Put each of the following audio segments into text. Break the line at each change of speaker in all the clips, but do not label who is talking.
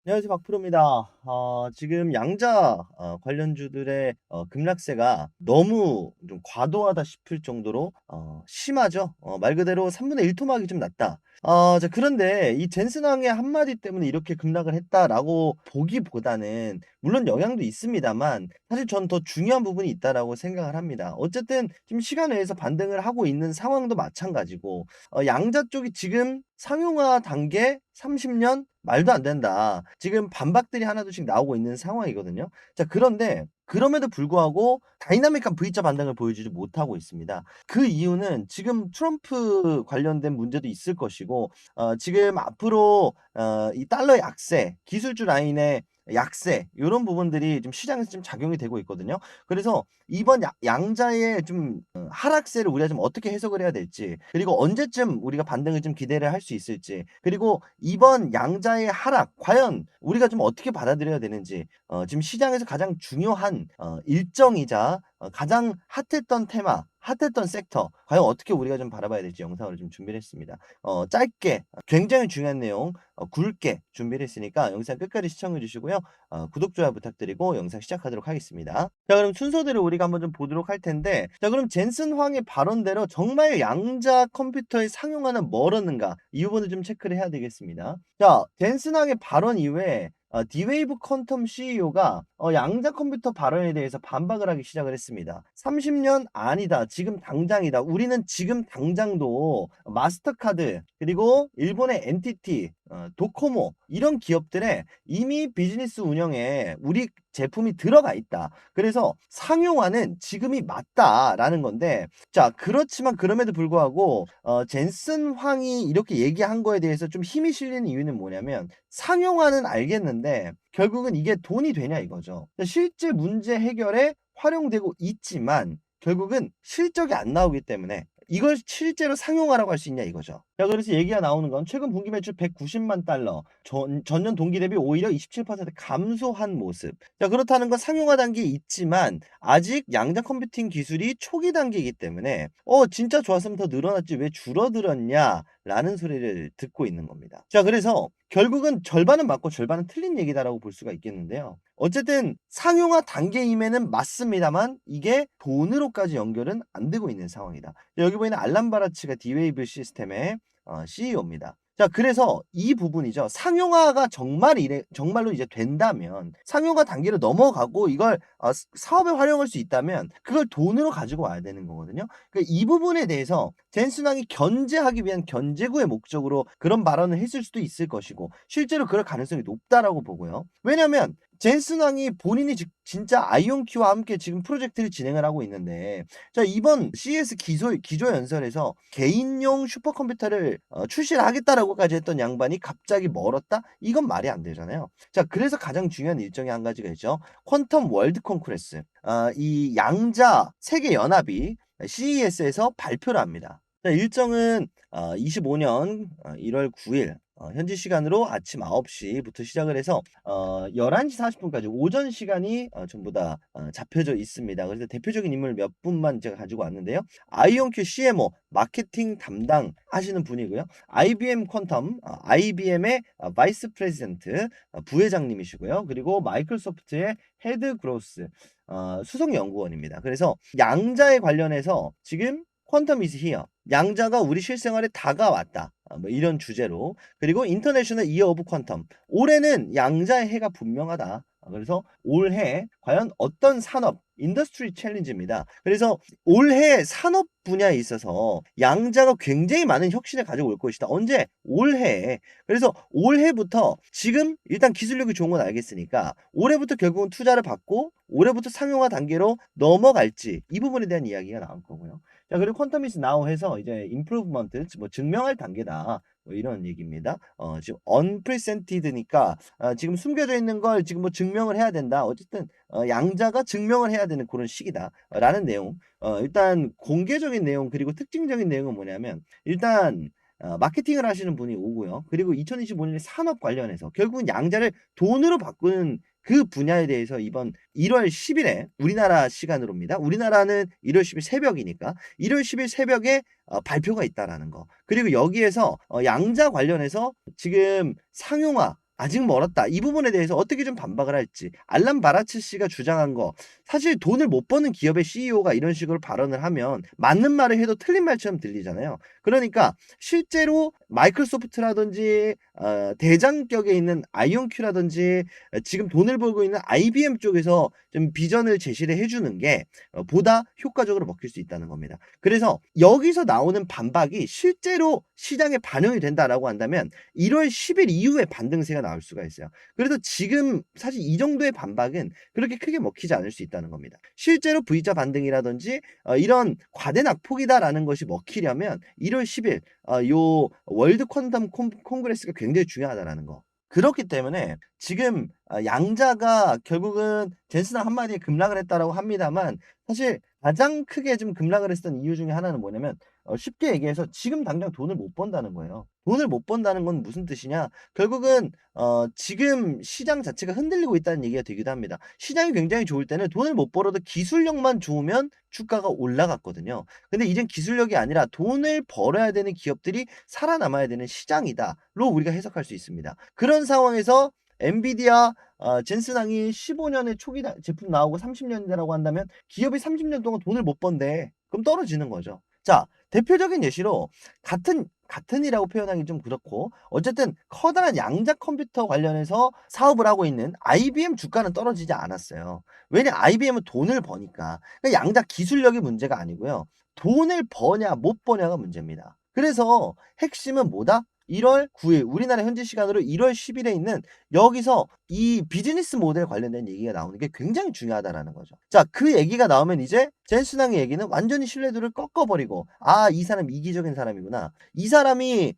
안녕하세요. 박프로입니다. 지금 양자 관련주들의 급락세가 너무 좀 과도하다 싶을 정도로 심하죠. 말 그대로 3분의 1 토막이 좀 났다. 자, 그런데 이 젠슨왕의 한마디 때문에 이렇게 급락을 했다라고 보기보다는 물론 영향도 있습니다만 사실 저는 더 중요한 부분이 있다라고 생각을 합니다. 어쨌든 지금 시간 외에서 반등을 하고 있는 상황도 마찬가지고 양자 쪽이 지금 상용화 단계 30년 말도 안 된다. 지금 반박들이 하나둘씩 나오고 있는 상황이거든요. 자, 그런데 그럼에도 불구하고 다이나믹한 V자 반등을 보여주지 못하고 있습니다. 그 이유는 지금 트럼프 관련된 문제도 있을 것이고 지금 앞으로 이 달러 약세, 기술주 라인의 약세 요런 부분들이 좀 시장에서 좀 작용이 되고 있거든요. 그래서 이번 양자의 좀 하락세를 우리가 좀 어떻게 해석을 해야 될지, 그리고 언제쯤 우리가 반등을 좀 기대를 할 수 있을지, 그리고 이번 양자의 하락 과연 우리가 좀 어떻게 받아들여야 되는지, 지금 시장에서 가장 중요한 일정이자 가장 핫했던 테마, 핫했던 섹터 과연 어떻게 우리가 좀 바라봐야 될지 영상을 좀 준비를 했습니다. 짧게 굉장히 중요한 내용 굵게 준비를 했으니까 영상 끝까지 시청해 주시고요. 구독, 좋아요 부탁드리고 영상 시작하도록 하겠습니다. 자, 그럼 순서대로 우리가 한번 좀 보도록 할 텐데, 자, 그럼 젠슨 황의 발언대로 정말 양자 컴퓨터의 상용화는 멀었는가? 이 부분을 좀 체크를 해야 되겠습니다. 자, 젠슨 황의 발언 이후에 D-Wave 퀀텀 CEO가 양자 컴퓨터 발언에 대해서 반박을 하기 시작을 했습니다. 30년 아니다. 지금 당장이다. 우리는 지금 당장도 마스터카드, 그리고 일본의 NTT, 도코모 이런 기업들의 이미 비즈니스 운영에 우리 제품이 들어가 있다. 그래서 상용화는 지금이 맞다라는 건데, 자, 그렇지만 그럼에도 불구하고 젠슨 황이 이렇게 얘기한 거에 대해서 좀 힘이 실리는 이유는 뭐냐면, 상용화는 알겠는데 결국은 이게 돈이 되냐 이거죠. 실제 문제 해결에 활용되고 있지만 결국은 실적이 안 나오기 때문에 이걸 실제로 상용화라고 할 수 있냐 이거죠. 자, 그래서 얘기가 나오는 건 최근 분기 매출 190만 달러, 전년 동기 대비 오히려 27% 감소한 모습. 자, 그렇다는 건 상용화 단계에 있지만 아직 양자 컴퓨팅 기술이 초기 단계이기 때문에 진짜 좋았으면 더 늘어났지 왜 줄어들었냐라는 소리를 듣고 있는 겁니다. 자, 그래서 결국은 절반은 맞고 절반은 틀린 얘기다라고 볼 수가 있겠는데요. 어쨌든 상용화 단계임에는 맞습니다만 이게 돈으로까지 연결은 안 되고 있는 상황이다. 여기 보이는 알람 바라츠가 D-Wave 시스템의 CEO입니다. 자, 그래서 이 부분이죠. 상용화가 정말로 이제 된다면, 상용화 단계로 넘어가고 이걸 사업에 활용할 수 있다면 그걸 돈으로 가지고 와야 되는 거거든요. 그러니까 이 부분에 대해서 젠슨왕이 견제하기 위한 견제구의 목적으로 그런 발언을 했을 수도 있을 것이고, 실제로 그럴 가능성이 높다라고 보고요. 왜냐면 젠슨 왕이 본인이 진짜 아이온큐와 함께 지금 프로젝트를 진행을 하고 있는데, 자, 이번 CES 기조 연설에서 개인용 슈퍼컴퓨터를 출시를 하겠다라고까지 했던 양반이 갑자기 멀었다? 이건 말이 안 되잖아요. 자, 그래서 가장 중요한 일정이 한 가지가 있죠. 퀀텀 월드 콩쿠레스. 이 양자 세계 연합이 CES에서 발표를 합니다. 자, 일정은 25년 1월 9일 현지 시간으로 아침 9시부터 시작을 해서 11시 40분까지 오전 시간이 전부 다 잡혀져 있습니다. 그래서 대표적인 인물 몇 분만 제가 가지고 왔는데요. 아이온큐 CMO 마케팅 담당하시는 분이고요. IBM 퀀텀 IBM의 바이스 프레지던트 부회장님이시고요. 그리고 마이크로소프트의 헤드 그로스 수석 연구원입니다. 그래서 양자에 관련해서 지금 퀀텀 이즈 히어, 양자가 우리 실생활에 다가왔다. 뭐 이런 주제로. 그리고 인터내셔널 이어 오브 퀀텀, 올해는 양자의 해가 분명하다. 그래서 올해 과연 어떤 산업, 인더스트리 챌린지입니다. 그래서 올해 산업 분야에 있어서 양자가 굉장히 많은 혁신을 가지고 올 것이다. 언제? 올해. 그래서 올해부터, 지금 일단 기술력이 좋은 건 알겠으니까 올해부터 결국은 투자를 받고 올해부터 상용화 단계로 넘어갈지, 이 부분에 대한 이야기가 나올 거고요. 자, 그리고 퀀텀 이즈 나우 해서 이제 임프루브먼트, 뭐 증명할 단계다. 뭐 이런 얘기입니다. 지금 unprecedented니까 지금 숨겨져 있는 걸 지금 뭐 증명을 해야 된다. 어쨌든 양자가 증명을 해야 되는 그런 시기다라는 내용. 일단 공개적인 내용 그리고 특징적인 내용은 뭐냐면, 일단 마케팅을 하시는 분이 오고요. 그리고 2025년에 산업 관련해서 결국은 양자를 돈으로 바꾸는 그 분야에 대해서 이번 1월 10일에 우리나라 시간으로입니다. 우리나라는 1월 10일 새벽이니까 1월 10일 새벽에 발표가 있다라는 거. 그리고 여기에서 양자 관련해서 지금 상용화 아직 멀었다. 이 부분에 대해서 어떻게 좀 반박을 할지. 알람 바라츠 씨가 주장한 거, 사실 돈을 못 버는 기업의 CEO가 이런 식으로 발언을 하면 맞는 말을 해도 틀린 말처럼 들리잖아요. 그러니까 실제로 마이크로소프트라든지 대장격에 있는 아이온큐라든지 지금 돈을 벌고 있는 IBM 쪽에서 좀 비전을 제시를 해 주는 게 보다 효과적으로 먹힐 수 있다는 겁니다. 그래서 여기서 나오는 반박이 실제로 시장에 반영이 된다라고 한다면 1월 10일 이후에 반등세가 나올 수가 있어요. 그래도 지금 사실 이 정도의 반박은 그렇게 크게 먹히지 않을 수 있다는 겁니다. 실제로 V자 반등이라든지 이런 과대 낙폭이다라는 것이 먹히려면 1월 10일 요 월드 퀀텀 콩그레스가 굉장히 중요하다라는 거. 그렇기 때문에 지금 양자가 결국은 젠슨항 한마디에 급락을 했다라고 합니다만, 사실 가장 크게 좀 급락을 했던 이유 중에 하나는 뭐냐면 쉽게 얘기해서 지금 당장 돈을 못 번다는 거예요. 돈을 못 번다는 건 무슨 뜻이냐? 결국은 지금 시장 자체가 흔들리고 있다는 얘기가 되기도 합니다. 시장이 굉장히 좋을 때는 돈을 못 벌어도 기술력만 좋으면 주가가 올라갔거든요. 근데 이젠 기술력이 아니라 돈을 벌어야 되는 기업들이 살아남아야 되는 시장이다로 우리가 해석할 수 있습니다. 그런 상황에서 엔비디아 젠슨항이 15년에 초기 제품 나오고 30년대라고 한다면 기업이 30년 동안 돈을 못 번대. 그럼 떨어지는 거죠. 자, 대표적인 예시로 같은이라고 표현하기 좀 그렇고, 어쨌든 커다란 양자 컴퓨터 관련해서 사업을 하고 있는 IBM 주가는 떨어지지 않았어요. 왜냐? IBM은 돈을 버니까. 그러니까 양자 기술력이 문제가 아니고요. 돈을 버냐 못 버냐가 문제입니다. 그래서 핵심은 뭐다? 1월 9일 우리나라 현지 시간으로 1월 10일에 있는 여기서 이 비즈니스 모델 관련된 얘기가 나오는 게 굉장히 중요하다라는 거죠. 자, 그 얘기가 나오면 이제 젠슨항의 얘기는 완전히 신뢰도를 꺾어버리고, 아, 이 사람 이기적인 사람이구나. 이 사람이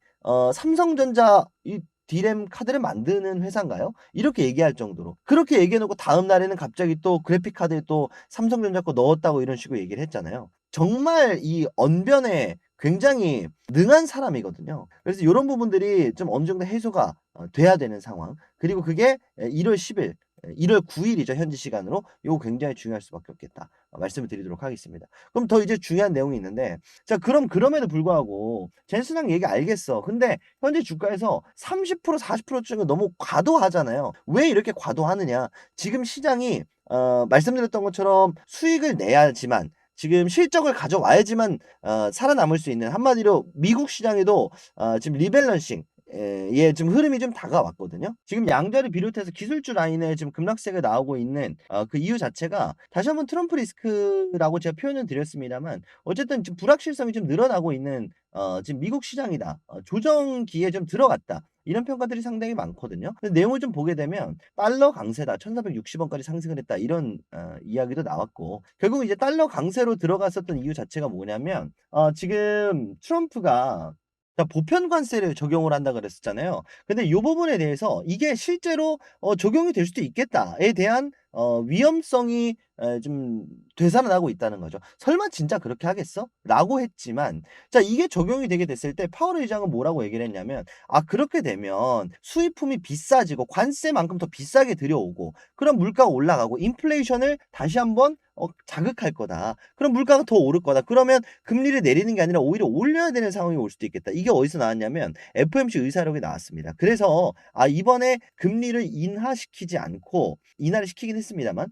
삼성전자 이 디램 카드를 만드는 회사인가요? 이렇게 얘기할 정도로. 그렇게 얘기해 놓고 다음 날에는 갑자기 또 그래픽 카드에 또 삼성전자 거 넣었다고 이런 식으로 얘기를 했잖아요. 정말 이 언변에 굉장히 능한 사람이거든요. 그래서 요런 부분들이 좀 어느 정도 해소가 돼야 되는 상황. 그리고 그게 1월 10일 1월 9일이죠, 현지 시간으로. 요거 굉장히 중요할 수밖에 없겠다. 말씀을 드리도록 하겠습니다. 그럼 더 이제 중요한 내용이 있는데, 자, 그럼에도 불구하고 젠슨항 얘기 알겠어. 근데 현재 주가에서 30% 40%쯤은 너무 과도하잖아요. 왜 이렇게 과도하느냐? 지금 시장이 말씀드렸던 것처럼 수익을 내야지만, 지금 실적을 가져와야지만 살아남을 수 있는, 한마디로 미국 시장에도 지금 리밸런싱 예, 지금 흐름이 좀 다가왔거든요. 지금 양자를 비롯해서 기술주 라인에 지금 급락세가 나오고 있는 그 이유 자체가, 다시 한번 트럼프 리스크라고 제가 표현을 드렸습니다만, 어쨌든 지금 불확실성이 좀 늘어나고 있는 지금 미국 시장이다. 조정기에 좀 들어갔다. 이런 평가들이 상당히 많거든요. 근데 내용을 좀 보게 되면 달러 강세다. 1,460원까지 상승을 했다. 이런 이야기도 나왔고, 결국 이제 달러 강세로 들어갔었던 이유 자체가 뭐냐면 지금 트럼프가 자, 보편 관세를 적용을 한다 그랬었잖아요. 근데 요 부분에 대해서 이게 실제로 적용이 될 수도 있겠다에 대한 위험성이 좀 되살아나고 있다는 거죠. '설마 진짜 그렇게 하겠어?' 라고 했지만, 자, 이게 적용이 되게 됐을 때 파월 의장은 뭐라고 얘기를 했냐면, "아, 그렇게 되면 수입품이 비싸지고 관세만큼 더 비싸게 들여오고, 그럼 물가가 올라가고 인플레이션을 다시 한번 자극할 거다. 그럼 물가가 더 오를 거다. 그러면 금리를 내리는 게 아니라 오히려 올려야 되는 상황이 올 수도 있겠다." 이게 어디서 나왔냐면 FOMC 의사록이 나왔습니다. 그래서 이번에 금리를 인하를 시키긴 했습니다만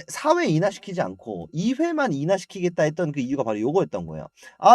4회 인하시키지 않고 2회만 인하시키겠다 했던 그 이유가 바로 요거였던 거예요.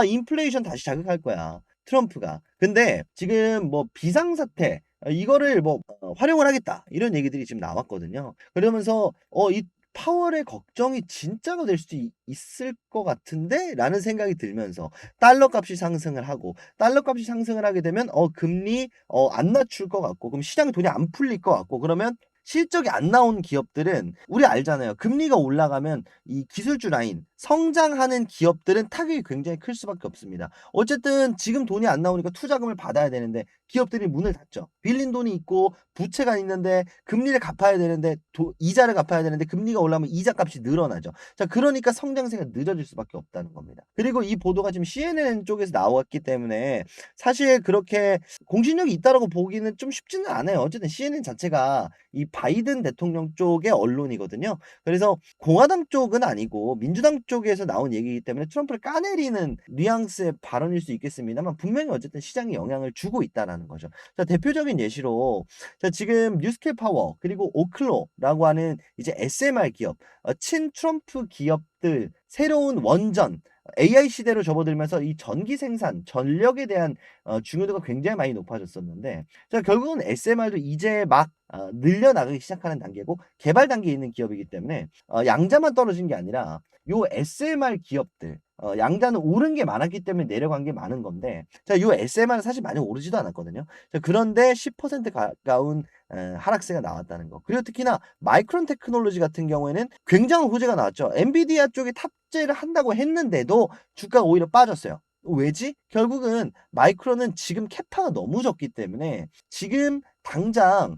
인플레이션 다시 자극할 거야, 트럼프가. 근데 지금 뭐 비상사태 이거를 뭐 활용을 하겠다, 이런 얘기들이 지금 나왔거든요. 그러면서 이 파월의 걱정이 진짜가 될 수도 있을 것 같은데라는 생각이 들면서 달러 값이 상승을 하고, 달러 값이 상승을 하게 되면 금리 안 낮출 것 같고, 그럼 시장에 돈이 안 풀릴 것 같고, 그러면 실적이 안 나온 기업들은 우리 알잖아요. 금리가 올라가면 이 기술주 라인 성장하는 기업들은 타격이 굉장히 클 수밖에 없습니다. 어쨌든 지금 돈이 안 나오니까 투자금을 받아야 되는데 기업들이 문을 닫죠. 빌린 돈이 있고 부채가 있는데 금리를 갚아야 되는데 이자를 갚아야 되는데 금리가 올라오면 이자 값이 늘어나죠. 자, 그러니까 성장세가 늦어질 수밖에 없다는 겁니다. 그리고 이 보도가 지금 CNN 쪽에서 나왔기 때문에 사실 그렇게 공신력이 있다라고 보기는 좀 쉽지는 않아요. 어쨌든 CNN 자체가 이 바이든 대통령 쪽의 언론이거든요. 그래서 공화당 쪽은 아니고 민주당 쪽에서 나온 얘기이기 때문에 트럼프를 까내리는 뉘앙스의 발언일 수 있겠습니다만 분명히 어쨌든 시장에 영향을 주고 있다라는 거죠. 자, 대표적인 예시로 자, 지금 뉴스케일 파워 그리고 오클로라고 하는 이제 SMR 기업, 친 트럼프 기업들 새로운 원전 AI 시대로 접어들면서 이 전기 생산, 전력에 대한 중요도가 굉장히 많이 높아졌었는데 자, 결국은 SMR도 이제 막 늘려나가기 시작하는 단계고 개발 단계에 있는 기업이기 때문에 양자만 떨어진 게 아니라 요 SMR 기업들 양자는 오른 게 많았기 때문에 내려간 게 많은 건데 자, 요 SMR은 사실 많이 오르지도 않았거든요. 자, 그런데 10% 가까운 하락세가 나왔다는 거. 그리고 특히나 마이크론 테크놀로지 같은 경우에는 굉장한 호재가 나왔죠. 엔비디아 쪽에 탑재를 한다고 했는데도 주가가 오히려 빠졌어요. 왜지? 결국은 마이크론은 지금 캐파가 너무 적기 때문에 지금 당장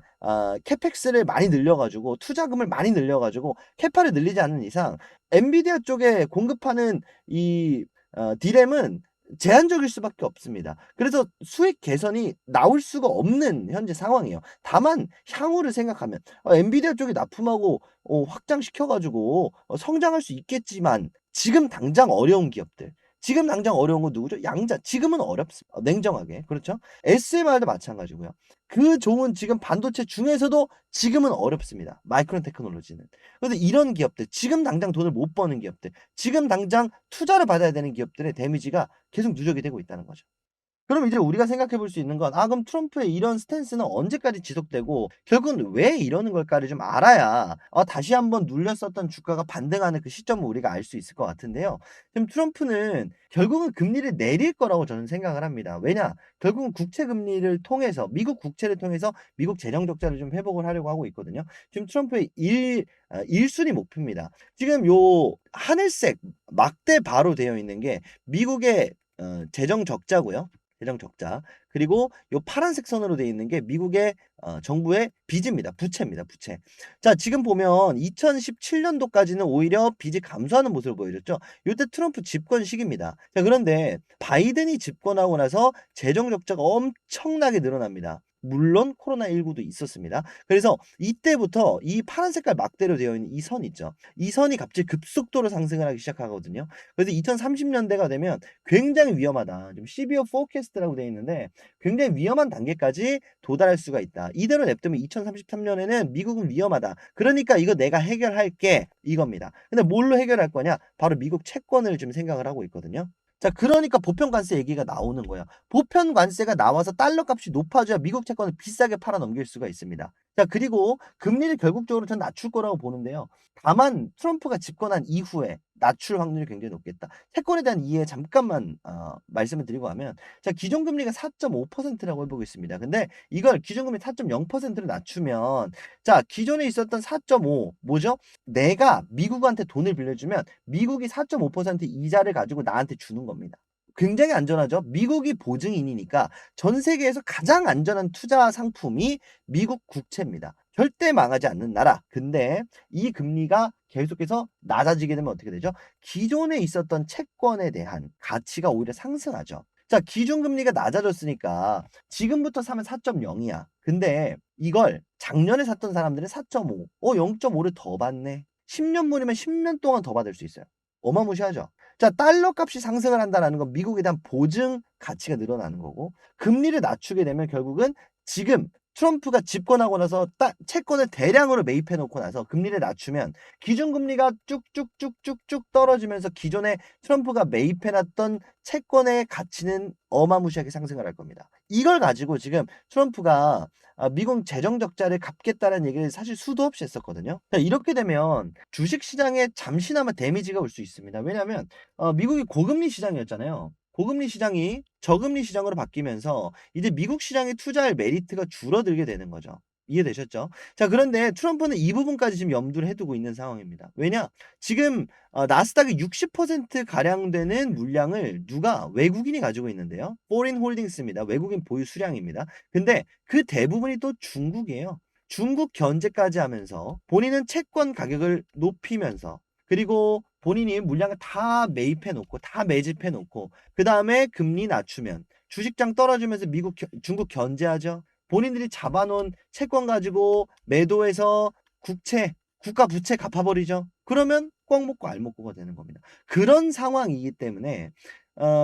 캐펙스를 많이 늘려가지고 투자금을 많이 늘려가지고 캐파를 늘리지 않는 이상 엔비디아 쪽에 공급하는 이 디램은 제한적일 수밖에 없습니다. 그래서 수익 개선이 나올 수가 없는 현재 상황이에요. 다만 향후를 생각하면 엔비디아 쪽이 납품하고 확장시켜 가지고 성장할 수 있겠지만 지금 당장 어려운 기업들 지금 당장 어려운 건 누구죠? 양자. 지금은 어렵습니다. 냉정하게. 그렇죠? SMR도 마찬가지고요. 그 좋은 지금 반도체 중에서도 지금은 어렵습니다. 마이크론 테크놀로지는. 그래서 이런 기업들, 지금 당장 돈을 못 버는 기업들, 지금 당장 투자를 받아야 되는 기업들의 데미지가 계속 누적이 되고 있다는 거죠. 그럼 이제 우리가 생각해 볼 수 있는 건 그럼 트럼프의 이런 스탠스는 언제까지 지속되고 결국은 왜 이러는 걸까를 좀 알아야 다시 한번 눌렸었던 주가가 반등하는 그 시점을 우리가 알 수 있을 것 같은데요. 지금 트럼프는 결국은 금리를 내릴 거라고 저는 생각을 합니다. 왜냐? 결국은 국채 금리를 통해서 미국 국채를 통해서 미국 재정 적자를 좀 회복을 하려고 하고 있거든요. 지금 트럼프의 1순위 목표입니다. 지금 요 하늘색 막대 바로 되어 있는 게 미국의 재정 적자고요. 재정 적자. 그리고 요 파란색 선으로 되어 있는 게 미국의 정부의 빚입니다. 부채입니다. 부채. 자, 지금 보면 2017년도까지는 오히려 빚이 감소하는 모습을 보여줬죠. 요때 트럼프 집권 시기입니다. 자, 그런데 바이든이 집권하고 나서 재정 적자가 엄청나게 늘어납니다. 물론 코로나19도 있었습니다. 그래서 이때부터 이 파란 색깔 막대로 되어 있는 이 선 있죠. 이 선이 갑자기 급속도로 상승을 하기 시작하거든요. 그래서 2030년대가 되면 굉장히 위험하다. 좀 시비어 포캐스트라고 되어 있는데 굉장히 위험한 단계까지 도달할 수가 있다. 이대로 냅두면 2033년에는 미국은 위험하다. 그러니까 이거 내가 해결할게. 이겁니다. 근데 뭘로 해결할 거냐? 바로 미국 채권을 좀 생각을 하고 있거든요. 자, 그러니까 보편 관세 얘기가 나오는 거야. 보편 관세가 나와서 달러 값이 높아져야 미국 채권을 비싸게 팔아 넘길 수가 있습니다. 자, 그리고 금리를 결국적으로 전 낮출 거라고 보는데요. 다만 트럼프가 집권한 이후에 낮출 확률이 굉장히 높겠다. 채권에 대한 이해 잠깐만 말씀을 드리고 하면 자, 기존 금리가 4.5%라고 해보겠습니다. 근데 이걸 기존 금리 4.0%로 낮추면 자, 기존에 있었던 4.5 뭐죠? 내가 미국한테 돈을 빌려주면 미국이 4.5% 이자를 가지고 나한테 주는 겁니다. 굉장히 안전하죠. 미국이 보증인이니까 전 세계에서 가장 안전한 투자 상품이 미국 국채입니다. 절대 망하지 않는 나라. 근데 이 금리가 계속해서 낮아지게 되면 어떻게 되죠? 기존에 있었던 채권에 대한 가치가 오히려 상승하죠. 자, 기준금리가 낮아졌으니까 지금부터 사면 4.0이야. 근데 이걸 작년에 샀던 사람들은 4.5. 0.5를 더 받네. 10년물이면 10년 동안 더 받을 수 있어요. 어마무시하죠. 자, 달러 값이 상승을 한다는 건 미국에 대한 보증 가치가 늘어나는 거고 금리를 낮추게 되면 결국은 지금 트럼프가 집권하고 나서 채권을 대량으로 매입해 놓고 나서 금리를 낮추면 기준금리가 쭉쭉쭉쭉쭉 떨어지면서 기존에 트럼프가 매입해 놨던 채권의 가치는 어마무시하게 상승을 할 겁니다. 이걸 가지고 지금 트럼프가 미국 재정 적자를 갚겠다는 얘기를 사실 수도 없이 했었거든요. 자, 이렇게 되면 주식 시장에 잠시나마 데미지가 올 수 있습니다. 왜냐하면 미국이 고금리 시장이었잖아요. 고금리 시장이 저금리 시장으로 바뀌면서 이제 미국 시장에 투자할 메리트가 줄어들게 되는 거죠. 이해되셨죠? 자, 그런데 트럼프는 이 부분까지 지금 염두를 해두고 있는 상황입니다. 왜냐? 지금 나스닥의 60% 가량 되는 물량을 누가 외국인이 가지고 있는데요. Foreign Holdings입니다. 외국인 보유 수량입니다. 근데 그 대부분이 또 중국이에요. 중국 견제까지 하면서 본인은 채권 가격을 높이면서 그리고 본인이 물량을 다 매입해 놓고 다 매집해 놓고 그다음에 금리 낮추면 주식장 떨어지면서 중국 견제하죠. 본인들이 잡아놓은 채권 가지고 매도해서 국가 부채 갚아버리죠. 그러면 꽉 먹고 알 먹고가 되는 겁니다. 그런 상황이기 때문에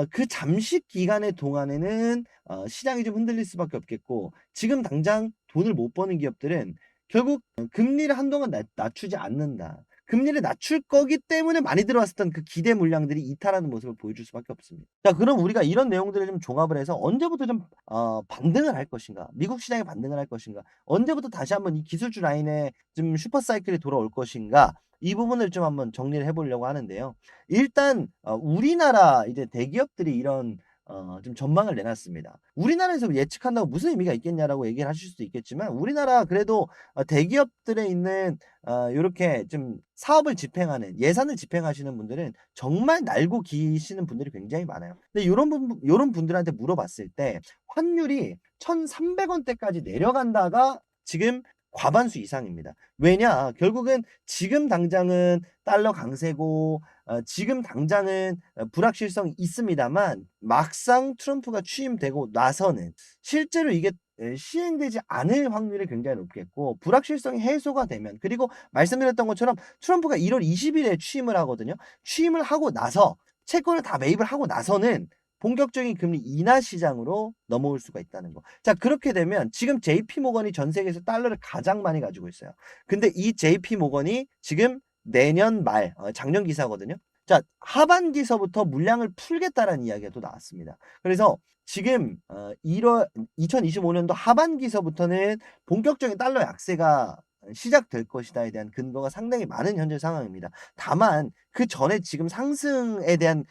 그 잠시 기간의 동안에는 시장이 좀 흔들릴 수밖에 없겠고, 지금 당장 돈을 못 버는 기업들은 결국 금리를 한동안 낮추지 않는다. 금리를 낮출 거기 때문에 많이 들어왔었던 그 기대 물량들이 이탈하는 모습을 보여줄 수밖에 없습니다. 자, 그럼 우리가 이런 내용들을 좀 종합을 해서 언제부터 좀 반등을 할 것인가? 미국 시장에 반등을 할 것인가? 언제부터 다시 한번 이 기술주 라인에 좀 슈퍼 사이클이 돌아올 것인가? 이 부분을 좀 한번 정리를 해 보려고 하는데요. 일단 우리나라 이제 대기업들이 이런 좀 전망을 내놨습니다. 우리나라에서 예측한다고 무슨 의미가 있겠냐라고 얘기를 하실 수도 있겠지만, 우리나라 그래도 대기업들에 있는 요렇게 좀 사업을 집행하는, 예산을 집행하시는 분들은 정말 날고 기시는 분들이 굉장히 많아요. 근데 요런 분들한테 물어봤을 때 환율이 1,300 원대까지 내려간다가 지금 과반수 이상입니다. 왜냐? 결국은 지금 당장은 달러 강세고 지금 당장은 불확실성이 있습니다만, 막상 트럼프가 취임되고 나서는 실제로 이게 시행되지 않을 확률이 굉장히 높겠고, 불확실성이 해소가 되면, 그리고 말씀드렸던 것처럼 트럼프가 1월 20일에 취임을 하거든요. 취임을 하고 나서 채권을 다 매입을 하고 나서는 본격적인 금리 인하 시장으로 넘어올 수가 있다는 거. 자, 그렇게 되면 지금 JP 모건이 전 세계에서 달러를 가장 많이 가지고 있어요. 근데 이 JP 모건이 지금 내년 말, 작년 기사거든요. 자, 하반기서부터 물량을 풀겠다라는 이야기가 또 나왔습니다. 그래서 지금 2025년도 하반기서부터는 본격적인 달러 약세가 시작될 것이다에 대한 근거가 상당히 많은 현재 상황입니다. 다만 그 전에 지금 상승에 대한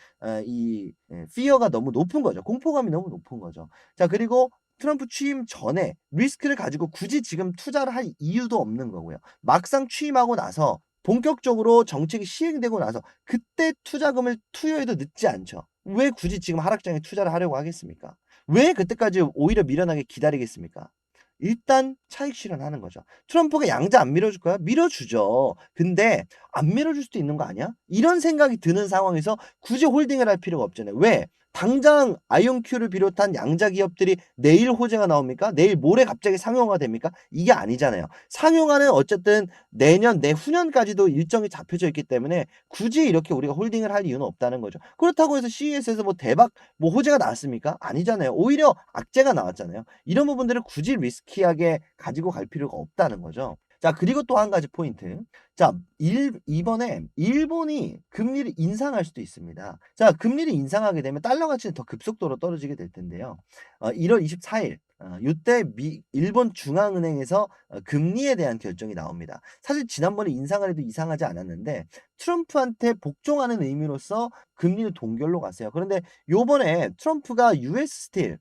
이 fear가 너무 높은 거죠. 공포감이 너무 높은 거죠. 자, 그리고 트럼프 취임 전에 리스크를 가지고 굳이 지금 투자를 할 이유도 없는 거고요. 막상 취임하고 나서 본격적으로 정책이 시행되고 나서 그때 투자금을 투여해도 늦지 않죠. 왜 굳이 지금 하락장에 투자를 하려고 하겠습니까? 왜 그때까지 오히려 미련하게 기다리겠습니까? 일단 차익 실현하는 거죠. 트럼프가 양자 안 밀어줄까요? 밀어주죠. 근데 안 밀어줄 수도 있는 거 아니야? 이런 생각이 드는 상황에서 굳이 홀딩을 할 필요가 없잖아요. 왜? 당장 아이온큐를 비롯한 양자 기업들이 내일 호재가 나옵니까? 내일 모레 갑자기 상용화 됩니까? 이게 아니잖아요. 상용화는 어쨌든 내년, 내후년까지도 일정이 잡혀져 있기 때문에 굳이 이렇게 우리가 홀딩을 할 이유는 없다는 거죠. 그렇다고 해서 CES에서 뭐 대박 뭐 호재가 나왔습니까? 아니잖아요. 오히려 악재가 나왔잖아요. 이런 부분들을 굳이 리스키하게 가지고 갈 필요가 없다는 거죠. 자, 그리고 또 한 가지 포인트. 자, 이번에 일본이 금리를 인상할 수도 있습니다. 자, 금리를 인상하게 되면 달러 가치는 더 급속도로 떨어지게 될 텐데요. 1월 24일 요때 일본 중앙은행에서 금리에 대한 결정이 나옵니다. 사실 지난번에 인상을 해도 이상하지 않았는데 트럼프한테 복종하는 의미로서 금리를 동결로 갔어요. 그런데 요번에 트럼프가 US 스틸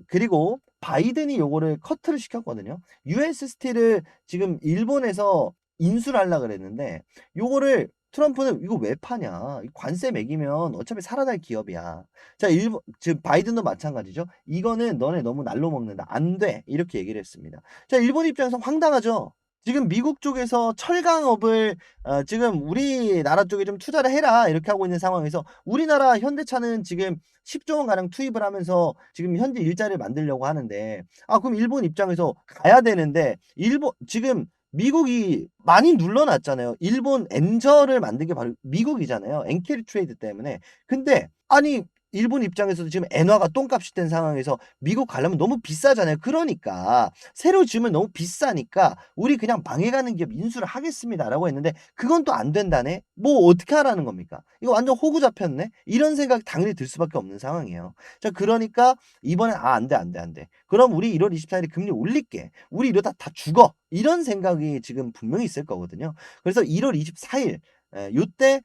그리고 바이든이 요거를 커트를 시켰거든요. US 스틸을 지금 일본에서 인수를 하려고 그랬는데, 요거를 트럼프는 "이거 왜 파냐? 관세 매기면 어차피 살아날 기업이야." 자, 지금 바이든도 마찬가지죠. "이거는 너네 너무 날로 먹는다. 안 돼." 이렇게 얘기를 했습니다. 자, 일본 입장에서 황당하죠. 지금 미국 쪽에서 철강업을 지금 "우리나라 쪽에 좀 투자를 해라." 이렇게 하고 있는 상황에서, 우리나라 현대차는 지금 10조 원 가량 투입을 하면서 지금 현재 일자리를 만들려고 하는데, 그럼 일본 입장에서 가야 되는데, 지금 미국이 많이 눌러놨잖아요. 일본 엔저를 만든 게 바로 미국이잖아요. 엔캐리 트레이드 때문에. 근데 아니 일본 입장에서도 지금 엔화가 똥값이 된 상황에서 미국 가려면 너무 비싸잖아요. 그러니까 새로 지으면 너무 비싸니까 "우리 그냥 망해가는 기업 인수를 하겠습니다."라고 했는데, 그건 또 안 된다네. 뭐 어떻게 하라는 겁니까? 이거 완전 호구 잡혔네. 이런 생각이 당연히 들 수밖에 없는 상황이에요. 자, 그러니까 이번엔 안 돼, 안 돼, 안 돼. 그럼 우리 1월 24일에 금리 올릴게. 우리 이러다 다 죽어. 이런 생각이 지금 분명히 있을 거거든요. 그래서 1월 24일 요때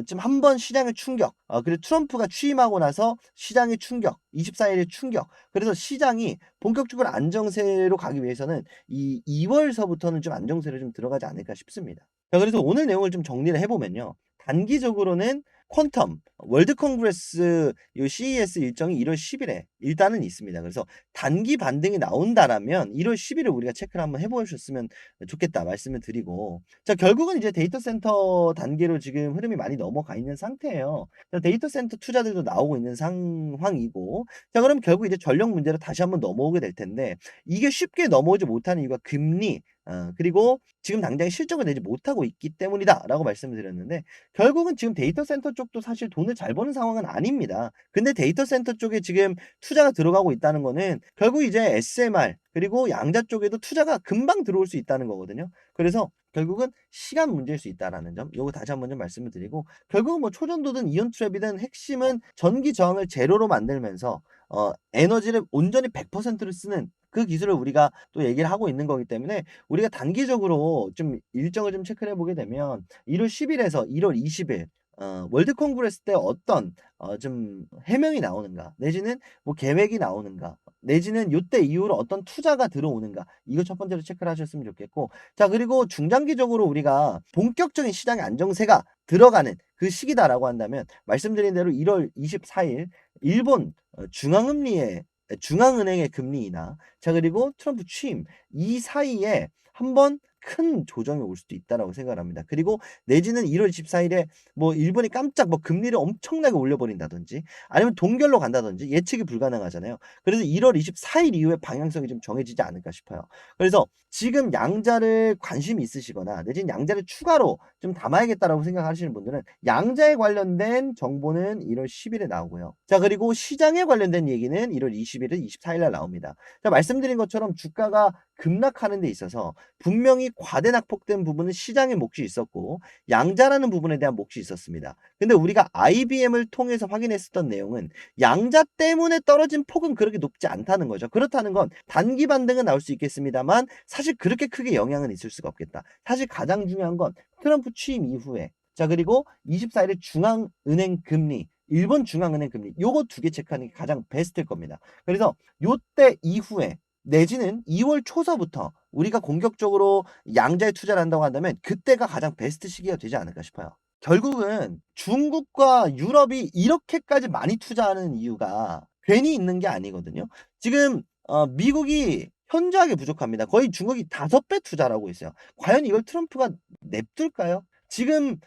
좀 한번 시장의 충격, 그리고 트럼프가 취임하고 나서 시장의 충격, 24일의 충격. 그래서 시장이 본격적으로 안정세로 가기 위해서는 이 2월서부터는 좀 안정세로 좀 들어가지 않을까 싶습니다. 자, 그래서 오늘 내용을 좀 정리를 해 보면요. 단기적으로는 퀀텀 월드 콩그레스 요 CES 일정이 1월 10일에 일단은 있습니다. 그래서 단기 반등이 나온다라면 1월 10일을 우리가 체크를 한번 해 보셨으면 좋겠다 말씀을 드리고, 자, 결국은 이제 데이터 센터 단계로 지금 흐름이 많이 넘어가 있는 상태예요. 자, 데이터 센터 투자들도 나오고 있는 상황이고, 자, 그럼 결국 이제 전력 문제로 다시 한번 넘어오게 될 텐데, 이게 쉽게 넘어오지 못하는 이유가 금리, 그리고 지금 당장 실적을 내지 못하고 있기 때문이다라고 말씀을 드렸는데 결국은 지금 데이터 센터 쪽도 사실 돈을 잘 버는 상황은 아닙니다. 근데 데이터 센터 쪽에 지금 투자가 들어가고 있다는 거는 결국 이제 SMR 그리고 양자 쪽에도 투자가 금방 들어올 수 있다는 거거든요. 그래서 결국은 시간 문제일 수 있다라는 점 요거 다시 한번 좀 말씀을 드리고 결국은 뭐 초전도든 이온 트랩이든 핵심은 전기 저항을 제로로 만들면서 에너지를 온전히 100%를 쓰는 그 기술을 우리가 또 얘기를 하고 있는 거기 때문에 우리가 단기적으로 좀 일정을 좀 체크를 해 보게 되면 1월 10 일에서 1월 20일 월드 콩그레스 때 어떤 좀 해명이 나오는가 내지는 뭐 계획이 나오는가 내지는 요때 이후로 어떤 투자가 들어오는가 이거 첫 번째로 체크를 하셨으면 좋겠고 자 그리고 중장기적으로 우리가 본격적인 시장의 안정세가 들어가는 그 시기다라고 한다면 말씀드린 대로 1월 24일 일본 중앙은행의 금리 인하 자 그리고 트럼프 취임 이 사이에 한번 큰 조정이 올 수도 있다라고 생각을 합니다. 그리고 내지는 1월 24 일에 뭐 일본이 깜짝 뭐 금리를 엄청나게 올려버린다든지 아니면 동결로 간다든지 예측이 불가능하잖아요. 그래서 1월 24일 이후에 방향성이 좀 정해지지 않을까 싶어요. 그래서 지금 양자를 관심이 있으시거나 내지는 양자를 추가로 좀 담아야겠다라고 생각하시는 분들은 양자에 관련된 정보는 1월 10일에 나오고요. 자 그리고 시장에 관련된 얘기는 1월 20일, 24일 날 나옵니다. 자 말씀드린 것처럼 주가가 급락하는 데 있어서 분명히 과대 낙폭된 부분은 시장의 몫이 있었고 양자라는 부분에 대한 몫이 있었습니다. 근데 우리가 IBM을 통해서 확인했었던 내용은 양자 때문에 떨어진 폭은 그렇게 높지 않다는 거죠. 그렇다는 건 단기 반등은 나올 수 있겠습니다만 사실 그렇게 크게 영향은 있을 수가 없겠다. 사실 가장 중요한 건 트럼프 취임 이후에 자 그리고 24일에 중앙은행 금리 일본 중앙은행 금리 요거 두 개 체크하는 게 가장 베스트일 겁니다. 그래서 요때 이후에 내지는 2월 초서부터 우리가 공격적으로 양자에 투자를 한다고 한다면 그때가 가장 베스트 시기가 되지 않을까 싶어요. 결국은 중국과 유럽이 이렇게까지 많이 투자하는 이유가 괜히 있는 게 아니거든요. 지금 미국이 현저하게 부족합니다. 거의 중국이 5배 투자를 하고 있어요. 과연 이걸 트럼프가 냅둘까요? 지금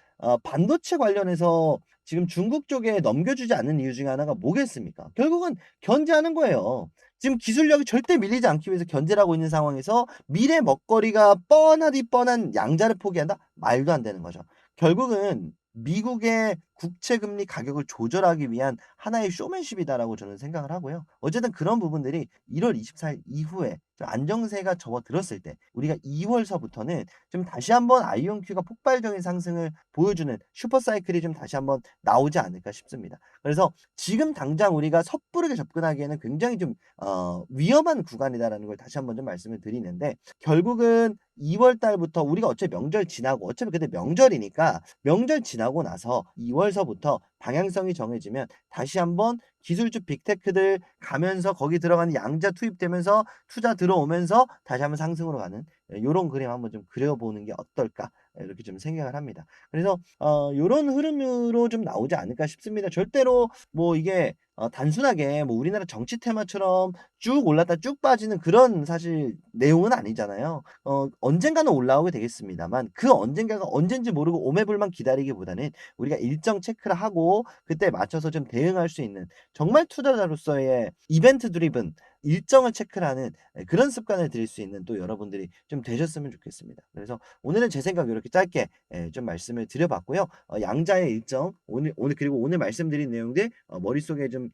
반도체 관련해서 지금 중국 쪽에 넘겨주지 않는 이유 중에 하나가 뭐겠습니까? 결국은 견제하는 거예요. 지금 기술력이 절대 밀리지 않기 위해서 견제를 하고 있는 상황에서 미래 먹거리가 뻔하디 뻔한 양자를 포기한다? 말도 안 되는 거죠. 결국은 미국의 국채 금리 가격을 조절하기 위한 하나의 쇼맨십이다라고 저는 생각을 하고요. 어쨌든 그런 부분들이 1월 24일 이후에 좀 안정세가 접어들었을 때 우리가 2월서부터는 좀 다시 한번 아이온큐가 폭발적인 상승을 보여주는 슈퍼 사이클이 좀 다시 한번 나오지 않을까 싶습니다. 그래서 지금 당장 우리가 섣부르게 접근하기에는 굉장히 좀 위험한 구간이다라는 걸 다시 한번 좀 말씀을 드리는데 결국은 2월 달부터 우리가 어차피 명절 지나고 어차피 그때 명절이니까 명절 지나고 나서 2월서부터 방향성이 정해지면 다시 한번 기술주 빅테크들 가면서 거기 들어가는 양자 투입되면서 투자 들어오면서 다시 한번 상승으로 가는 요런 그림 한번 좀 그려보는 게 어떨까 이렇게 좀 생각을 합니다. 그래서 요런 흐름으로 좀 나오지 않을까 싶습니다. 절대로 뭐 이게 단순하게 뭐 우리나라 정치 테마처럼 쭉 올랐다 쭉 빠지는 그런 사실 내용은 아니잖아요. 언젠가는 올라오게 되겠습니다만 그 언젠가가 언젠지 모르고 오매불만 기다리기보다는 우리가 일정 체크를 하고 그때 맞춰서 좀 대응할 수 있는 정말 투자자로서의 이벤트 드리븐 일정을 체크를 하는 그런 습관을 들일 수 있는 또 여러분들이 좀 되셨으면 좋겠습니다. 그래서 오늘은 제 생각 이렇게 짧게 좀 말씀을 드려봤고요. 양자의 일정 오늘 그리고 오늘 말씀드린 내용들 머릿속에 좀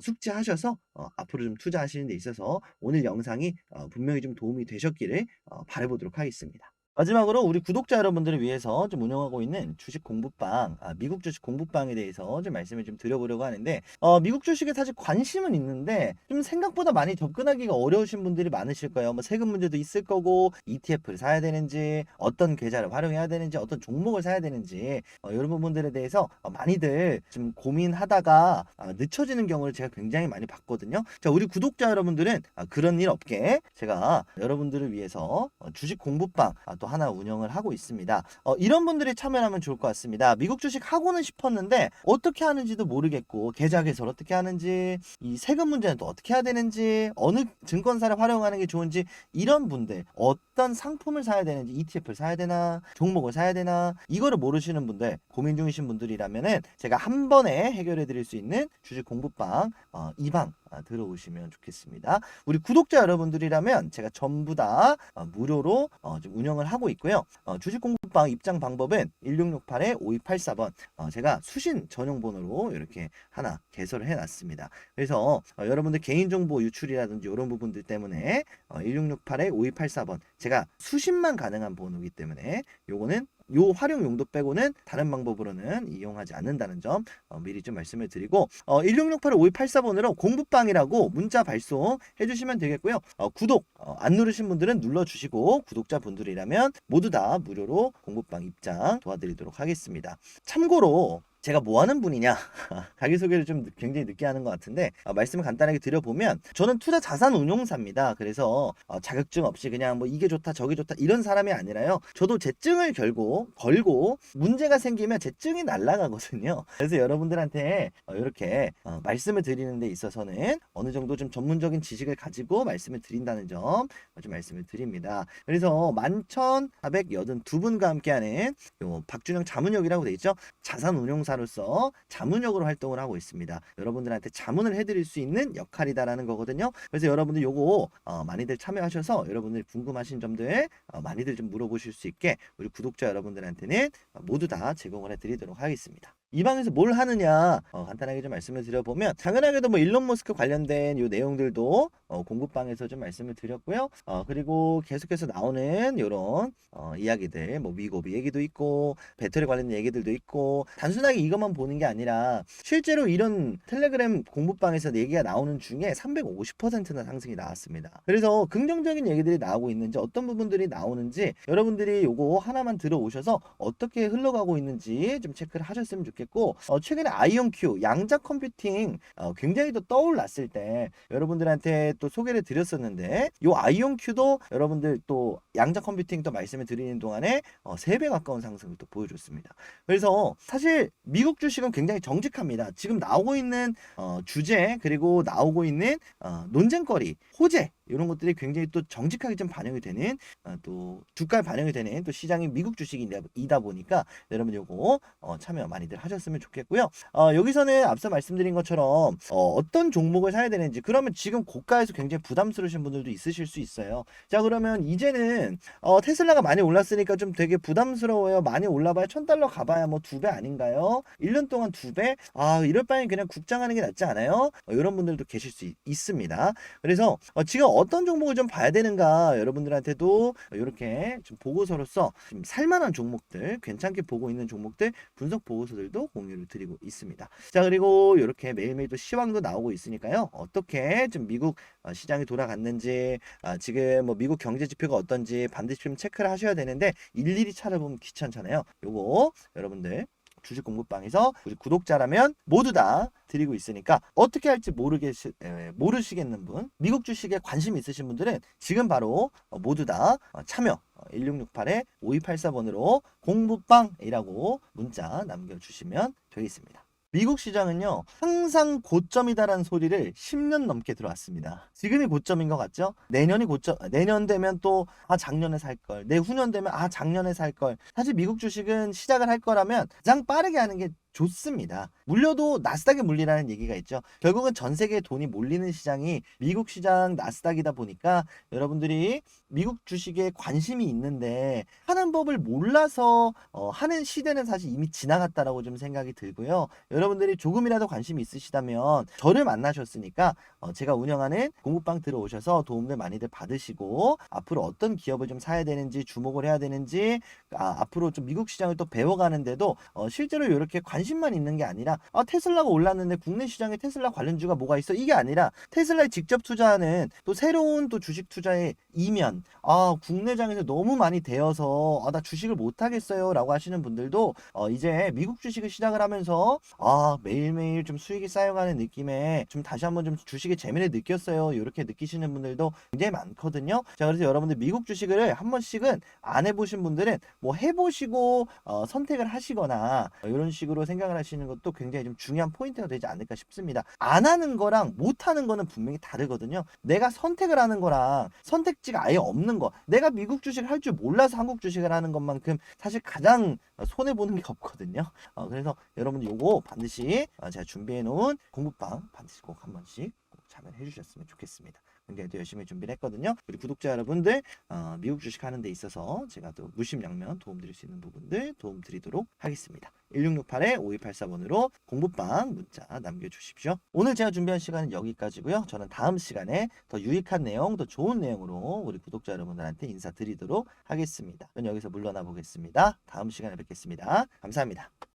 숙지하셔서 앞으로 좀 투자하시는 데 있어서 오늘 영상이 분명히 좀 도움이 되셨기를 바라보도록 하겠습니다. 마지막으로 우리 구독자 여러분들을 위해서 좀 운영하고 있는 주식 공부방, 미국 주식 공부방에 대해서 좀 말씀을 좀 드려보려고 하는데, 미국 주식에 사실 관심은 있는데, 좀 생각보다 많이 접근하기가 어려우신 분들이 많으실 거예요. 뭐 세금 문제도 있을 거고, ETF를 사야 되는지, 어떤 계좌를 활용해야 되는지, 어떤 종목을 사야 되는지, 이런 부분들에 대해서 많이들 좀 고민하다가 늦춰지는 경우를 제가 굉장히 많이 봤거든요. 자, 우리 구독자 여러분들은 그런 일 없게 제가 여러분들을 위해서 주식 공부방 또 하나 운영을 하고 있습니다. 이런 분들이 참여하면 좋을 것 같습니다. 미국 주식 하고는 싶었는데 어떻게 하는지도 모르겠고 계좌 개설 어떻게 하는지 이 세금 문제는 또 어떻게 해야 되는지 어느 증권사를 활용하는 게 좋은지 이런 분들 어떤 상품을 사야 되는지 ETF를 사야 되나 종목을 사야 되나 이거를 모르시는 분들 고민 중이신 분들이라면은 제가 한 번에 해결해 드릴 수 있는 주식 공부방 2방 들어오시면 좋겠습니다. 우리 구독자 여러분들이라면 제가 전부 다 무료로 좀 운영을 하고 있고요. 주식 공부방 입장 방법은 1668-5284번 제가 수신 전용 번호로 이렇게 하나 개설을 해놨습니다. 그래서 여러분들 개인정보 유출이라든지 이런 부분들 때문에 1668-5284번 제가 수신만 가능한 번호이기 때문에 요거는 요 활용 용도 빼고는 다른 방법으로는 이용하지 않는다는 점 미리 좀 말씀을 드리고 1668-5284번으로 공부방이라고 문자 발송해 주시면 되겠고요. 구독 안 누르신 분들은 눌러주시고 구독자분들이라면 모두 다 무료로 공부방 입장 도와드리도록 하겠습니다. 참고로 제가 뭐 하는 분이냐 자기소개를 좀 굉장히 늦게 하는 것 같은데 말씀을 간단하게 드려보면 저는 투자 자산 운용사입니다. 그래서 자격증 없이 그냥 뭐 이게 좋다 저게 좋다 이런 사람이 아니라요. 저도 제 증을 걸고 문제가 생기면 제 증이 날아가거든요. 그래서 여러분들한테 이렇게 말씀을 드리는 데 있어서는 어느 정도 좀 전문적인 지식을 가지고 말씀을 드린다는 점 좀 말씀을 드립니다. 그래서 11,482분과 함께하는 요 박준영 자문역이라고 돼 있죠. 자산 운용사로서 자문역으로 활동을 하고 있습니다. 여러분들한테 자문을 해드릴 수 있는 역할이다라는 거거든요. 그래서 여러분들 요거 많이들 참여하셔서 여러분들이 궁금하신 점들 많이들 좀 물어보실 수 있게 우리 구독자 여러분들한테는 모두 다 제공을 해드리도록 하겠습니다. 이 방에서 뭘 하느냐 간단하게 좀 말씀을 드려보면 당연하게도 뭐 일론 머스크 관련된 요 내용들도 공부방에서 좀 말씀을 드렸고요. 그리고 계속해서 나오는 요런 이야기들 뭐 미고비 얘기도 있고 배터리 관련된 얘기들도 있고 단순하게 이것만 보는 게 아니라 실제로 이런 텔레그램 공부방에서 얘기가 나오는 중에 350%나 상승이 나왔습니다. 그래서 긍정적인 얘기들이 나오고 있는지 어떤 부분들이 나오는지 여러분들이 요거 하나만 들어오셔서 어떻게 흘러가고 있는지 좀 체크를 하셨으면 좋겠습니다. 최근에 아이온큐 양자 컴퓨팅 굉장히 또 떠올랐을 때 여러분들한테 또 소개를 드렸었는데 요 아이온큐도 여러분들 또 양자 컴퓨팅 또 말씀을 드리는 동안에 3배 가까운 상승을 또 보여줬습니다. 그래서 사실 미국 주식은 굉장히 정직합니다. 지금 나오고 있는 주제 그리고 나오고 있는 논쟁거리 호재 이런 것들이 굉장히 또 정직하게 좀 반영이 되는 또 주가에 반영이 되는 또 시장이 미국 주식이다 보니까 여러분 요거 참여 많이들 하셨으면 좋겠고요. 여기서는 앞서 말씀드린 것처럼 어떤 종목을 사야 되는지 그러면 지금 고가에서 굉장히 부담스러우신 분들도 있으실 수 있어요. 자 그러면 이제는 테슬라가 많이 올랐으니까 좀 되게 부담스러워요. 많이 올라봐야 $1,000 가봐야 뭐 2배 아닌가요? 1년 동안 2배? 이럴 바엔 그냥 국장하는 게 낫지 않아요? 이런 분들도 계실 수 있습니다. 그래서 지금 어떤 종목을 좀 봐야 되는가 여러분들한테도 이렇게 좀 보고서로서 좀 살만한 종목들 괜찮게 보고 있는 종목들 분석 보고서들도 공유를 드리고 있습니다. 자 그리고 이렇게 매일매일 또 시황도 나오고 있으니까요. 어떻게 좀 미국 시장이 돌아갔는지 지금 뭐 미국 경제 지표가 어떤지 반드시 좀 체크를 하셔야 되는데 일일이 찾아보면 귀찮잖아요. 요거 여러분들 주식 공부방에서 우리 구독자라면 모두 다 드리고 있으니까 어떻게 할지 모르시겠는 분 미국 주식에 관심 있으신 분들은 지금 바로 모두 다 참여 1668-5284번으로 공부방이라고 문자 남겨주시면 되겠습니다. 미국 시장은요 항상 고점이다라는 소리를 10년 넘게 들어왔습니다. 지금이 고점인 것 같죠? 내년이 고점, 내년 되면 또 작년에 살걸, 내후년 되면 작년에 살걸. 사실 미국 주식은 시작을 할 거라면 가장 빠르게 하는 게 좋습니다. 물려도 나스닥에 물리라는 얘기가 있죠. 결국은 전 세계에 돈이 몰리는 시장이 미국 시장 나스닥이다 보니까 여러분들이 미국 주식에 관심이 있는데 하는 법을 몰라서 하는 시대는 사실 이미 지나갔다라고 좀 생각이 들고요. 여러분들이 조금이라도 관심이 있으시다면 저를 만나셨으니까 제가 운영하는 공부방 들어오셔서 도움들 많이들 받으시고 앞으로 어떤 기업을 좀 사야 되는지 주목을 해야 되는지 앞으로 좀 미국 시장을 또 배워가는데도 실제로 이렇게 관심만 있는 게 아니라 테슬라가 올랐는데 국내 시장에 테슬라 관련주가 뭐가 있어? 이게 아니라 테슬라에 직접 투자하는 또 새로운 또 주식 투자의 이면 국내장에서 너무 많이 되어서 나 주식을 못 하겠어요 라고 하시는 분들도 이제 미국 주식을 시작을 하면서 매일매일 좀 수익이 쌓여가는 느낌에 좀 다시 한번 좀 주식의 재미를 느꼈어요 이렇게 느끼시는 분들도 굉장히 많거든요. 자 그래서 여러분들 미국 주식을 한 번씩은 안 해보신 분들은 뭐 해보시고 선택을 하시거나 이런 식으로 생각을 하시는 것도 굉장히 좀 중요한 포인트가 되지 않을까 싶습니다. 안 하는 거랑 못 하는 거는 분명히 다르거든요. 내가 선택을 하는 거랑 선택지가 아예 없는 거, 내가 미국 주식을 할 줄 몰라서 한국 주식을 하는 것만큼 사실 가장 손해보는 게 없거든요. 그래서 여러분들 요거 반드시 제가 준비해 놓은 공부방 반드시 꼭 한 번씩 참여해 주셨으면 좋겠습니다. 굉장히 또 열심히 준비를 했거든요. 우리 구독자 여러분들 미국 주식 하는 데 있어서 제가 또 무심양면 도움드릴 수 있는 부분들 도움드리도록 하겠습니다. 1668-5284번으로 공부방 문자 남겨주십시오. 오늘 제가 준비한 시간은 여기까지고요. 저는 다음 시간에 더 유익한 내용, 더 좋은 내용으로 우리 구독자 여러분들한테 인사드리도록 하겠습니다. 저는 여기서 물러나 보겠습니다. 다음 시간에 뵙겠습니다. 감사합니다.